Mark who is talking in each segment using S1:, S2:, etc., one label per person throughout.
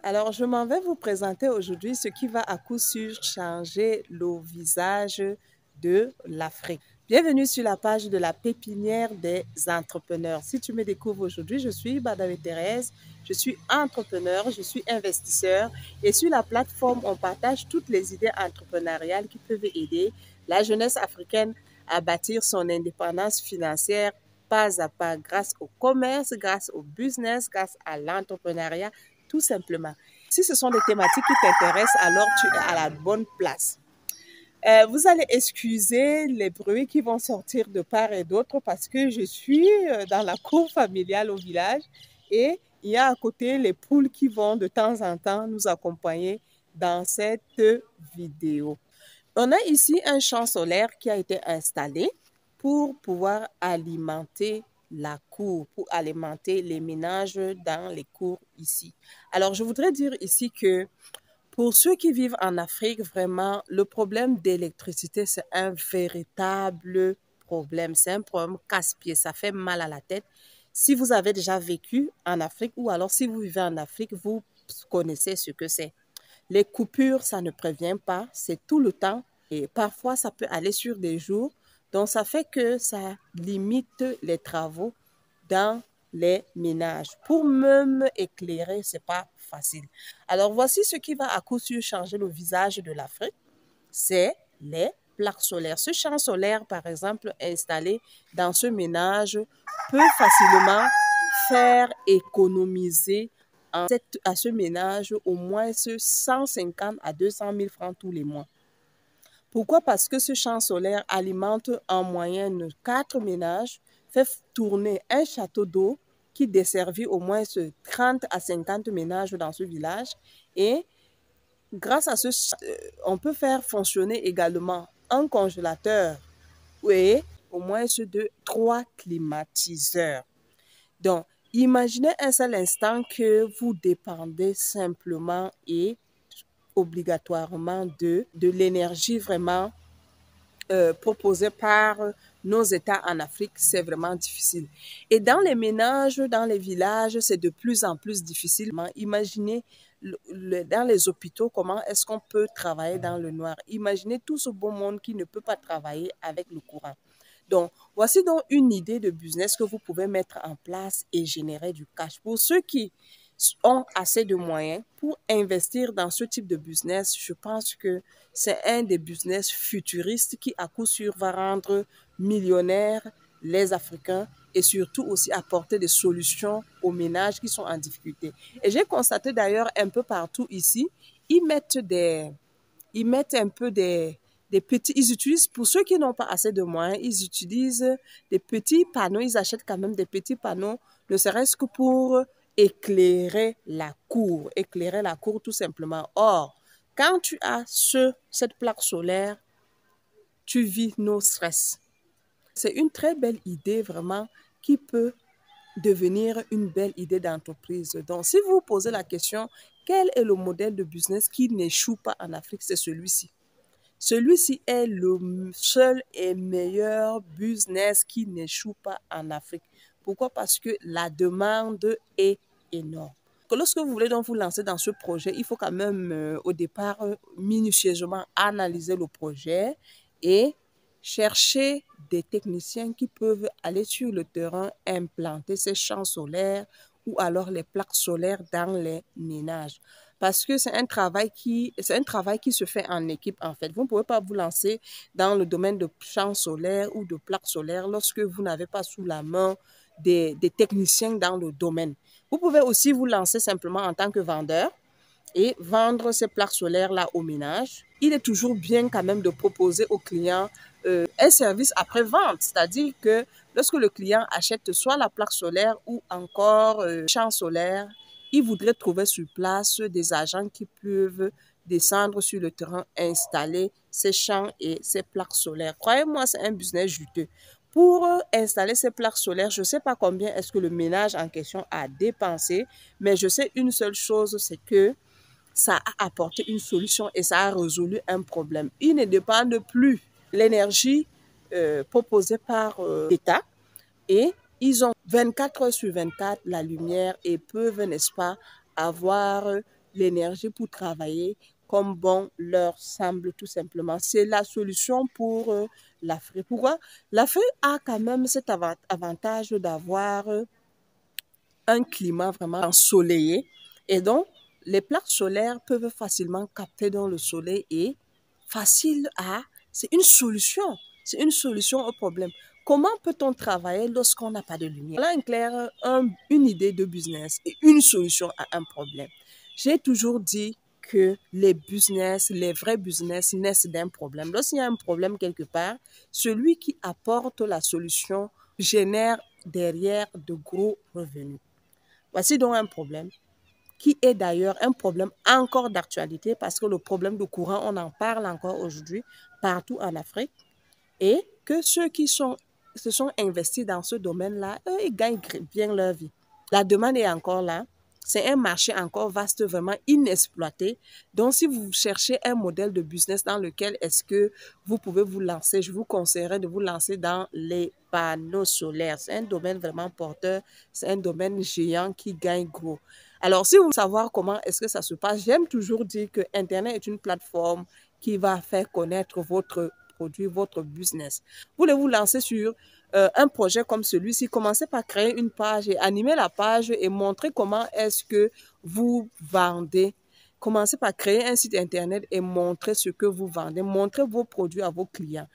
S1: Alors, je m'en vais vous présenter aujourd'hui ce qui va à coup sûr changer le visage de l'Afrique. Bienvenue sur la page de la pépinière des entrepreneurs. Si tu me découvres aujourd'hui, je suis Madame Thérèse, je suis entrepreneur, je suis investisseur et sur la plateforme, on partage toutes les idées entrepreneuriales qui peuvent aider la jeunesse africaine à bâtir son indépendance financière pas à pas grâce au commerce, grâce au business, grâce à l'entrepreneuriat tout simplement. Si ce sont des thématiques qui t'intéressent, alors tu es à la bonne place. Vous allez excuser les bruits qui vont sortir de part et d'autre parce que je suis dans la cour familiale au village et il y a à côté les poules qui vont de temps en temps nous accompagner dans cette vidéo. On a ici un champ solaire qui a été installé pour pouvoir alimenter la cour, pour alimenter les ménages dans les cours ici. Alors, je voudrais dire ici que pour ceux qui vivent en Afrique, vraiment, le problème d'électricité, c'est un véritable problème. C'est un problème casse-pied. Ça fait mal à la tête. Si vous avez déjà vécu en Afrique ou alors si vous vivez en Afrique, vous connaissez ce que c'est. Les coupures, ça ne prévient pas, c'est tout le temps et parfois ça peut aller sur des jours. Donc ça fait que ça limite les travaux dans les ménages. Pour même éclairer, c'est pas facile. Alors voici ce qui va à coup sûr changer le visage de l'Afrique, c'est les plaques solaires. Ce champ solaire, par exemple, installé dans ce ménage peut facilement faire économiser à ce ménage au moins 150 à 200 000 francs tous les mois. Pourquoi? Parce que ce champ solaire alimente en moyenne 4 ménages, fait tourner un château d'eau qui desservit au moins 30 à 50 ménages dans ce village. Et grâce à on peut faire fonctionner également un congélateur et au moins 3 climatiseurs. Donc, imaginez un seul instant que vous dépendez simplement et obligatoirement de l'énergie vraiment proposée par nos États en Afrique, c'est vraiment difficile. Et dans les ménages, dans les villages, c'est de plus en plus difficile. Imaginez dans les hôpitaux, comment est-ce qu'on peut travailler dans le noir. Imaginez tout ce beau monde qui ne peut pas travailler avec le courant. Donc, voici donc une idée de business que vous pouvez mettre en place et générer du cash. Pour ceux qui ont assez de moyens pour investir dans ce type de business, je pense que c'est un des business futuristes qui, à coup sûr, va rendre millionnaires les Africains et surtout aussi apporter des solutions aux ménages qui sont en difficulté. Et j'ai constaté d'ailleurs un peu partout ici, ils mettent un peu des petits, ils utilisent, pour ceux qui n'ont pas assez de moyens, ils utilisent des petits panneaux, ils achètent quand même des petits panneaux, ne serait-ce que pour éclairer la cour tout simplement. Or, quand tu as cette plaque solaire, tu vis nos stress. C'est une très belle idée vraiment qui peut devenir une belle idée d'entreprise. Donc, si vous vous posez la question, quel est le modèle de business qui n'échoue pas en Afrique, c'est celui-ci. Celui-ci est le seul et meilleur business qui n'échoue pas en Afrique. Pourquoi? Parce que la demande est énorme. Lorsque vous voulez donc vous lancer dans ce projet, il faut quand même au départ minutieusement analyser le projet et chercher des techniciens qui peuvent aller sur le terrain implanter ces champs solaires ou alors les plaques solaires dans les ménages. Parce que c'est un travail qui se fait en équipe en fait. Vous ne pouvez pas vous lancer dans le domaine de champs solaires ou de plaques solaires lorsque vous n'avez pas sous la main des techniciens dans le domaine. Vous pouvez aussi vous lancer simplement en tant que vendeur et vendre ces plaques solaires-là au ménage. Il est toujours bien quand même de proposer au client un service après-vente, c'est-à-dire que lorsque le client achète soit la plaque solaire ou encore champ solaire, il voudrait trouver sur place des agents qui peuvent descendre sur le terrain, installer ces champs et ces plaques solaires. Croyez-moi, c'est un business juteux. Pour installer ces plaques solaires, je ne sais pas combien est-ce que le ménage en question a dépensé, mais je sais une seule chose, c'est que ça a apporté une solution et ça a résolu un problème. Ils ne dépendent plus de l'énergie proposée par l'État et ils ont 24 heures sur 24 la lumière et peuvent, n'est-ce pas, avoir l'énergie pour travailler comme bon leur semble tout simplement. C'est la solution pour l'Afrique. Pourquoi? L'Afrique a quand même cet avantage d'avoir un climat vraiment ensoleillé et donc les plaques solaires peuvent facilement capter dans le soleil et c'est une solution. C'est une solution au problème. Comment peut-on travailler lorsqu'on n'a pas de lumière? Voilà une idée de business et une solution à un problème. J'ai toujours dit que les vrais business naissent d'un problème. Lorsqu'il y a un problème quelque part, celui qui apporte la solution génère derrière de gros revenus. Voici donc un problème qui est d'ailleurs un problème encore d'actualité parce que le problème de courant, on en parle encore aujourd'hui partout en Afrique et que ceux qui se sont investis dans ce domaine-là, eux, ils gagnent bien leur vie. La demande est encore là. C'est un marché encore vaste, vraiment inexploité. Donc, si vous cherchez un modèle de business dans lequel est-ce que vous pouvez vous lancer, je vous conseillerais de vous lancer dans les panneaux solaires. C'est un domaine vraiment porteur. C'est un domaine géant qui gagne gros. Alors, si vous voulez savoir comment est-ce que ça se passe, j'aime toujours dire que Internet est une plateforme qui va faire connaître votre produit, votre business. Vous voulez vous lancer sur un projet comme celui-ci, commencez par créer une page et animer la page et montrer comment est-ce que vous vendez. Commencez par créer un site internet et montrer ce que vous vendez. Montrez vos produits à vos clients.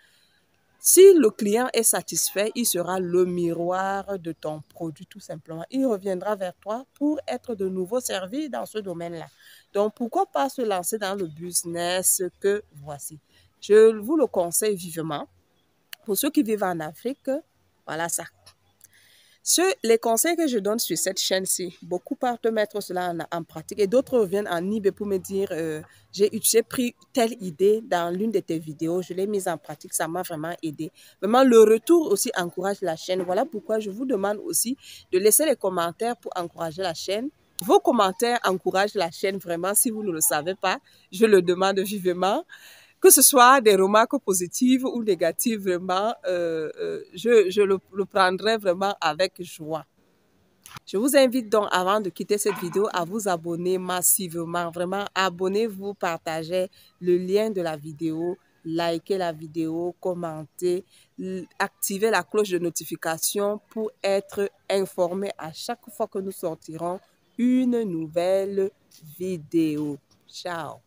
S1: Si le client est satisfait, il sera le miroir de ton produit tout simplement. Il reviendra vers toi pour être de nouveau servi dans ce domaine-là. Donc, pourquoi pas se lancer dans le business que voici? Je vous le conseille vivement. Pour ceux qui vivent en Afrique, voilà ça. Les conseils que je donne sur cette chaîne-ci, beaucoup partent mettre cela en pratique et d'autres reviennent en eBay pour me dire j'ai pris telle idée dans l'une de tes vidéos, je l'ai mise en pratique, ça m'a vraiment aidé. Vraiment, le retour aussi encourage la chaîne. Voilà pourquoi je vous demande aussi de laisser les commentaires pour encourager la chaîne. Vos commentaires encouragent la chaîne vraiment, si vous ne le savez pas, je le demande vivement. Que ce soit des remarques positives ou négatives, vraiment, je le prendrai vraiment avec joie. Je vous invite donc, avant de quitter cette vidéo, à vous abonner massivement. Vraiment, abonnez-vous, partagez le lien de la vidéo, likez la vidéo, commentez, activez la cloche de notification pour être informé à chaque fois que nous sortirons une nouvelle vidéo. Ciao!